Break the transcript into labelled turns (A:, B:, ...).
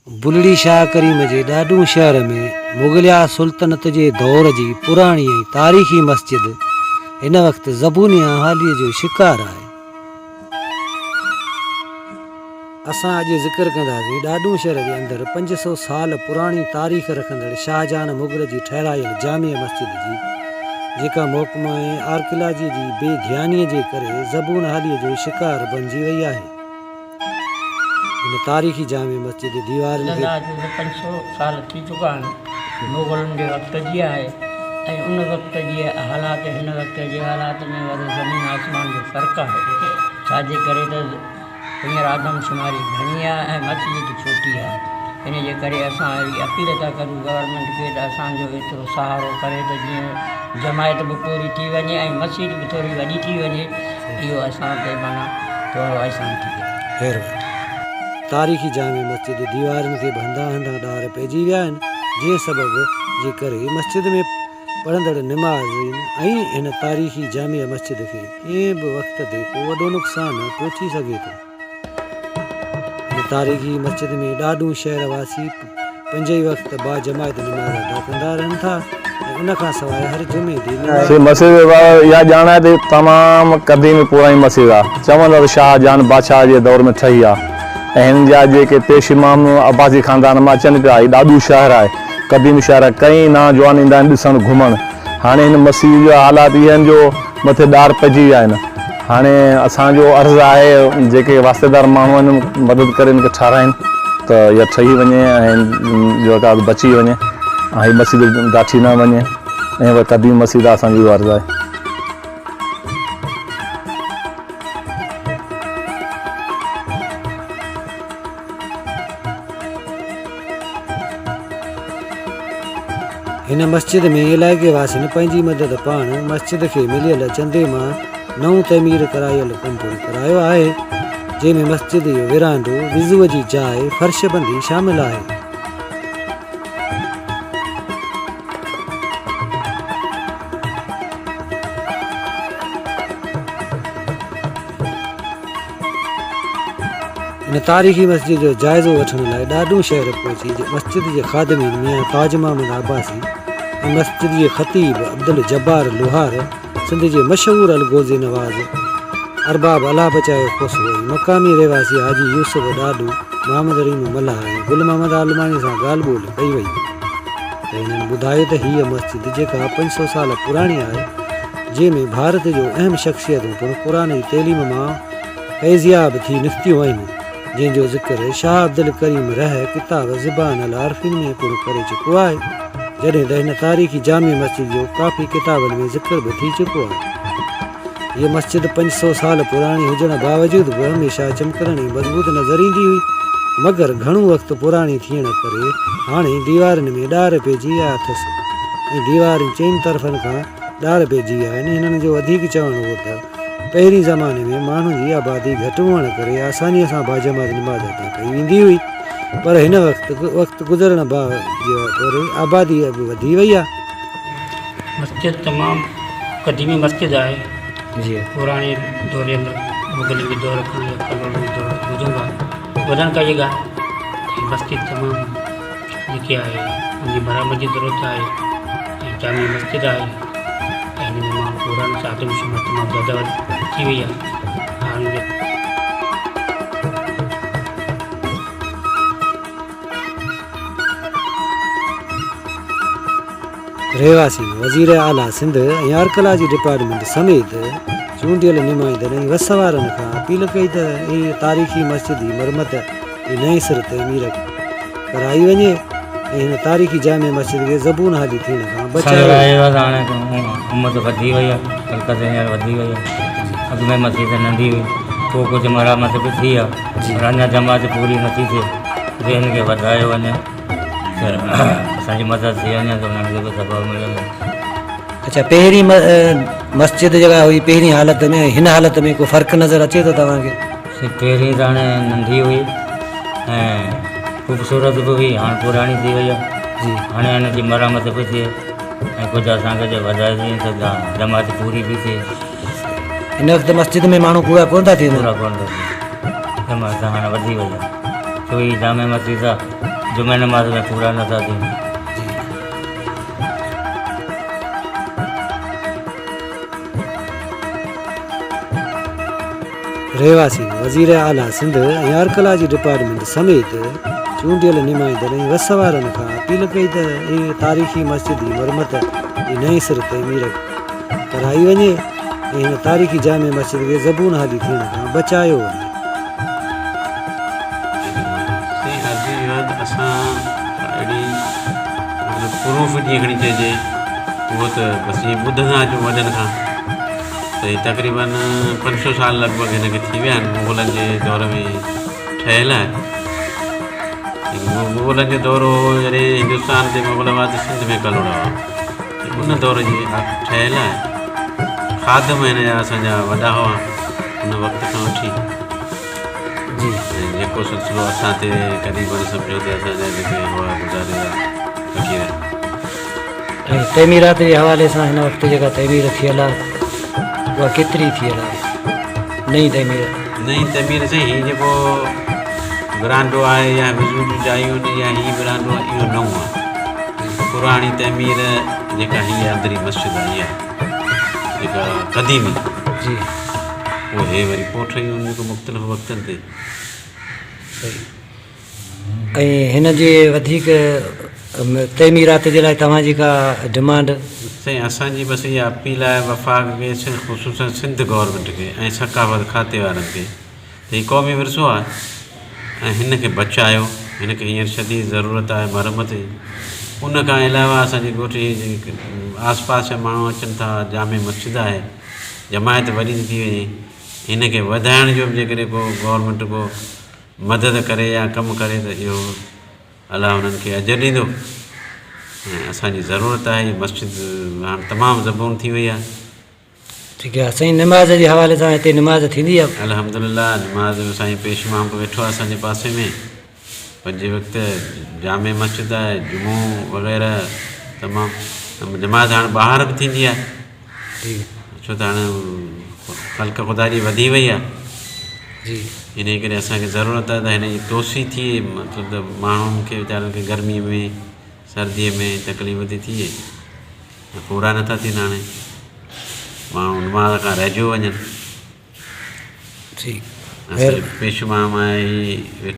A: बुलड़ी शाह करीम जे ॾाढू शहर में मुगलिया सुल्तनत जे दौर जी पुराणी ऐं तारीख़ी मस्जिद हिन वक़्तु ज़बूनी हालीअ जो शिकार आहे। असां अॼु ज़िक्र कंदासीं ॾाढू शहर जे अंदरि 500 साल पुराणी तारीख़ रखंदड़ शाहजहान मुग़ल जी ठहिरायल जामिया मस्जिद जी, जेका महकमा ऐं आर्कियोलॉजी जी बेध्यानीअ जे करे ज़बून हालीअ जो शिकार बणिजी वई आहे। इन तारीख़ी जामिया मस्जिद दीवारनि खे
B: 500 साल थी चुका आहिनि मुग़लनि जे वक़्त जी आहे ऐं उन वक़्त जे हालात हिन वक़्त जे हालात में वॾो ज़मीन आसमान जो फ़र्क़ु आहे। छाजे करे त हींअर आदमशुमारी घणी आहे ऐं मस्जिद छोटी आहे। इन जे करे असां अपील था करूं गवर्नमेंट खे त असांजो एतिरो सहारो करे त जीअं जमायत बि पूरी थी वञे ऐं मस्जिद बि थोरी वॾी थी वञे। इहो असां ते माना थोरो आसान थी
A: वञे। तारीख़ी जामिया मस्जिद दीवारनि खे हंधा हंधा ॾार पइजी विया आहिनि, जंहिं सबबु जे करे मस्जिद में पढ़ंदड़ निमाज़ीन ऐं हिन तारीख़ी जामिया मस्जिद खे कंहिं बि वक़्त ते को वॾो नुक़सानु पहुची सघे थो। हिन तारीख़ी मस्जिद में ॾाढू शहरवासी 5 ई वक़्त बाजमायत निमाज़ अदा कंदा रहनि था ऐं उन खां सवाइ हर जुमे ॾींहुं
C: मस्जिद इहा ॼाण आहे त तमामु क़दीम पुराणी मस्जिद आहे। चवंदा त शाहजहान बादशाह जे दौर में ठही आहे ऐं हिन जा जेके पेश इमाम अब्बासी ख़ानदान मां अचनि पिया। हीउ ॾाढो शहर आहे, क़दीम शहर आहे। कई नौजवान ईंदा आहिनि ॾिसणु घुमणु। हाणे हिन मस्जिद जा हालात इहे आहिनि जो मथे ॾार पइजी विया आहिनि। हाणे असांजो अर्ज़ु आहे जेके वास्तेदार माण्हू आहिनि मदद करे हिनखे ठाराइनि त इहा ठही वञे ऐं जेका बची वञे ऐं हीअ मस्जिद ॾाठी न वञे ऐं उहा क़दीम मस्जिद आहे। असांजी अर्ज़ु आहे।
A: हिन मस्जिद में इलाइक़े वासियुनि पंहिंजी मदद पाण मस्जिद खे मिलियल चंदे मां नओं तमीर करायल कमु पूरो करायो आहे, जंहिंमें मस्जिद जो विरांडो, विज़ूअ जी जाइ, फर्शबंदी शामिल आहे। इन तारीख़ी मस्जिद जो जाइज़ो वठण लाइ ॾाढू शहर पहुची मस्जिद जे ख़ादमीन मियां ताज महमद अब्बासी ऐं मस्जिद जे ख़तीब अब्दुल जब्बार लोहार, सिंध जे मशहूर अलगोज़े नवाज़ अरबाब अला बचाए खोसो ऐं मक़ामी रहवासी हाजी यूसुफ ॾाढू, मोहम्मद रीमू मल्हा ऐं गुल मोहम्मद आलमानी सां ॻाल्हि ॿोल कई वई त हिननि ॿुधायो त हीअ मस्जिद जेका 500 साल पुराणी आहे, जंहिंमें भारत जो अहम शख़्सियतूं पिणु क़ुरान जी तइलीम मां फैज़याब थी निकितियूं आहिनि, जंहिंजो ज़िक्र शाह अब्दुल करीम रह किताब ज़ुबान अल आरिफ़ीन में पूरो करे चुको आहे, जॾहिं त हिन तारीख़ी जामिया मस्जिद जो काफ़ी किताबनि में ज़िक्र बि थी चुको आहे। हीअ मस्जिद 500 साल पुराणी हुजण बावजूदि बि हमेशह चमकण ऐं मज़बूत नज़र ईंदी हुई, मगर घणो वक़्तु पुराणी थियण करे हाणे दीवारनि में ॾार पइजी विया अथसि ऐं दीवारूं चइनि तरफ़नि खां ॾार पइजी विया आहिनि। हिननि जो वधीक चवणु हो त पहिरीं ज़माने में माण्हुनि जी आबादी घटि हुअण करे आसानीअ सां बाजमात निमाज़ अदा कई वेंदी हुई, पर हिन वक़्तु गुज़रण करे आबादी बि वधी वई आहे।
B: मस्जिद तमामु क़दीमी मस्जिद आहे
A: जी,
B: पुराणे दौर मुग़ल के दौर बुजुर्ग आहे। वधण का ये मस्जिद तमामु जेकी आहे उनजी मरम्मत जी ज़रूरत आहे ऐं जामिया मस्जिद आहे ऐं हिन में माण्हू पुराणे सां आदमशुमारी तमामु ज़्यादा थी वई आहे। हाणे
A: रहवासी वज़ीर आला सिंध ऐं आर्कियोलॉजी डिपार्टमेंट समेत चूंडियल नुमाइंदड़ ऐं वसवारनि खां अपील कई त हीअ तारीख़ी मस्जिद जी मरमत ऐं नए सिर तमीर कराई वञे ऐं हिन तारीख़ी जामिया मस्जिद खे ज़बून हाली थियण खां बचायो।
D: हाणे उमत वधी वई आहे, हल्कत हींअर वधी वई आहे। अॻु में मस्जिद नंढी हुई, पोइ कुझु मरामत बि थी आहे, पर अञा जमात पूरी नथी थिए। जे हिनखे वधायो वञे त असांजी मदद थी वञे त उन्हनि खे बि सबबु मिलंदो।
A: अच्छा, पहिरीं मस्जिद जेका हुई पहिरीं हालत में हिन हालत में को फ़र्क़ु नज़र अचे थो तव्हांखे?
D: पहिरीं त हाणे नंढी हुई ऐं ख़ूबसूरत बि हुई, हाणे पुराणी थी वई आहे जी। हाणे हिनजी मरामत बि थिए ऐं कुझु असांखे जे वधाए थिए त जमात पूरी बि थिए। हिन वक़्तु मस्जिद में माण्हू पूरा कोन था थियनि? पूरा कोन था थियनि, जमात हाणे वधी वई आहे। कोई जामे मस्जिद जुमे नमाज में पूरा नथा थियनि।
A: रहवासी वज़ीर आला सिंध ऐं आर्कलाजी डिपार्टमेंट समेत चूंडियल नुमाइंदड़ ऐं वसवारनि खां अपील कई त इहे तारीख़ी मस्जिद जी मरमत जी नई सिर तइमीर कराई वञे ऐं हिन तारीख़ी जामे मस्जिद खे ज़बून हाली थियण खां बचायो वञे।
E: असां अहिड़ी प्रूफ जी खणी चइजे उहो त बसि ईअं ॿुधंदा अचूं वॾनि खां त ही तक़रीबन 500 साल लॻभॻि हिनखे थी विया आहिनि। मुग़लनि जे दौर में ठहियलु आहे। मुग़लनि जो दौर हो जॾहिं हिंदुस्तान ते मुग़लवाद सिंध में कल हुआ उन दौर जी ठहियलु आहे। खादम हिन जा असांजा वॾा हुआ उन वक़्त खां वठी जेको सिलसिलो असां ते क़रीबन सम्झो त असांजा जेके हुआ गुज़ारियल फ़क़ीर
A: ऐं तइमीरात जे हवाले सां हिन वक़्तु जेका तइमीर थियल आहे उहा केतिरी थियल आहे? नई तइमीर
E: साईं हीउ जेको विरांडो आहे या विज़ूल जायूं या हीउ विरांडो इहो नओं आहे। पुराणी तइमीर जेका हीअ अंदरी मस्जिद आहे इहा जेका क़दीमी
A: जी
E: उहे वरी पोइ ठहियूं जेको मुख़्तलिफ़ वक़्तनि ते।
A: ऐं हिन जे वधीक तइमीरात जे लाइ तव्हांजी का डिमांड?
E: साईं असांजी बसि इहा अपील आहे वफ़ाक़ खे ख़ुशूसन सिंध गवर्नमेंट खे ऐं सकाफ़त खाते वारनि खे त हीउ क़ौमी विरसो आहे ऐं हिन खे बचायो। हिन खे हींअर शदीद ज़रूरत आहे मरमत जी। उन खां अलावा असांजे ॻोठ जी जेके आस पास जा माण्हू अचनि था जामे मस्जिद आहे जमायत वॾी थी वञे हिन खे वधाइण जो बि जेकॾहिं को गवर्नमेंट को मदद करे या कमु करे त इहो अलाह हुननि खे अजर ॾींदो। ऐं असांजी ज़रूरत आहे हीअ मस्जिद हाणे तमामु ज़बून थी वई आहे।
A: ठीकु आहे साईं। निमाज़ जे हवाले सां हिते निमाज़ थींदी आहे?
E: अल्हम्दुलिल्लाह निमाज़ साईं पेश इमाम वेठो आहे असांजे पासे में। पंजे वक़्तु जामे मस्जिद आहे जुमो वग़ैरह तमामु निमाज़ हाणे ॿाहिरि बि थींदी आहे छो त हाणे ख़ल्क़ ख़ुदा जी वधी वई आहे
A: जी।
E: इन करे असांखे ज़रूरत आहे त हिन जी तोसी थिए मतिलबु त माण्हुनि खे वीचारनि खे गर्मीअ में सर्दीअ में तकलीफ़ थी थिए पूरा नथा थियनि। हाणे माण्हू निमाज़ खां रहिजी वञनि।
A: ठीकु
E: पेश इमाम आहे